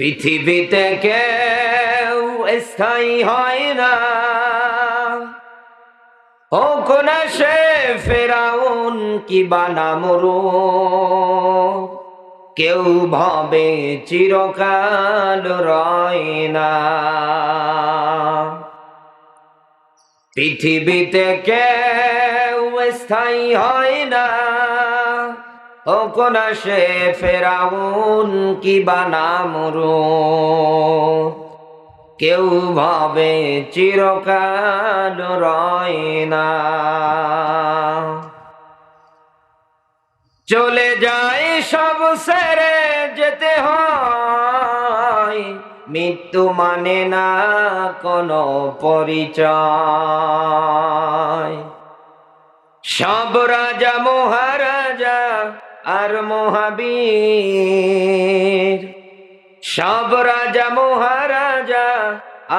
পৃথিবীতে কেউ স্থায়ী হয় না, হোক না সে ফেরাউন কিবা নমরুদ, কেউ ভাবে চিরকাল রয় না। পৃথিবীতে কেউ স্থায়ী হয় না, হোক না সে ফেরাউন কিবা নমরুদ, কেউ ভাবে চিরকাল রয় না। চলে যায় সব ছেড়ে যেতে হয়, মৃত্যু মানে না কোনো পরিচয়। সব রাজা মহারাজা আর মহাবীর, সব রাজা মহারাজা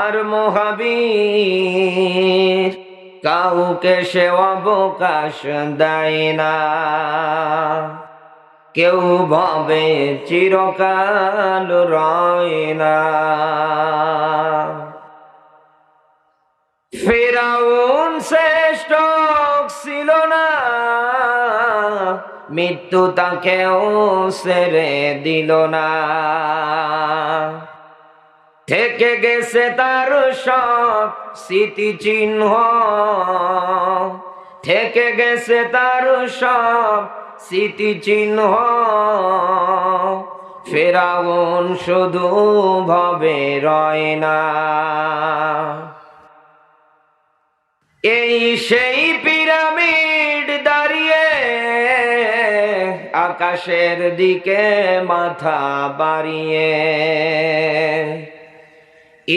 আর মহাবীর, কাউকে সে অবকাশ দেয় না। কেউ ভাবে চিরকাল রয় না। ফিরআউন শ্রেষ্ঠ ছিল না, মৃত্যু তাকেও ছেড়ে দিল না। থেকে গেছে তার সব স্মৃতিচিহ্ন, থেকে গেছে তার সব স্মৃতিচিহ্ন। ফিরআউন শুধু ভাবে রয় না। এই সেই পিরামিড দাঁড়িয়ে আকাশের দিকে মাথা বাড়িয়ে,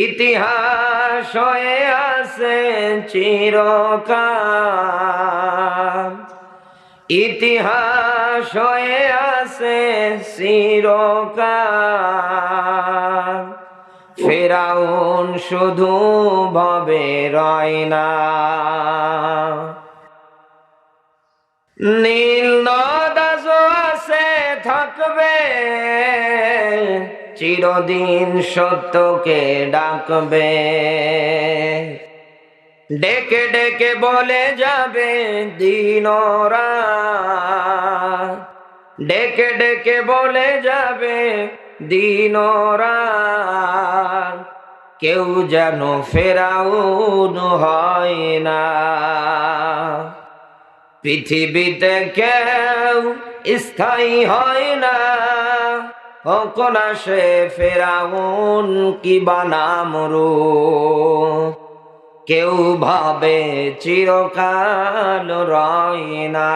ইতিহাস হয়ে আছে চিরকাল, ইতিহাস হয়ে আছে চিরকাল। ফিরআউন শুধু ভাবে রয় না। নীল নদ আজও আছে থাকবে, চিরদিন সত্যকে ডাকবে। ডেকে ডেকে বলে যাবে দিন রাত, ডেকে ডেকে বলে যাবে দিন রাত। কেউ যেন ফিরআউন হয় না। পৃথিবীতে কেউ স্থায়ী হয় না, হোক না সে ফিরআউন কিবা নমরুদ, কেউ ভাবে চিরকাল রয় না।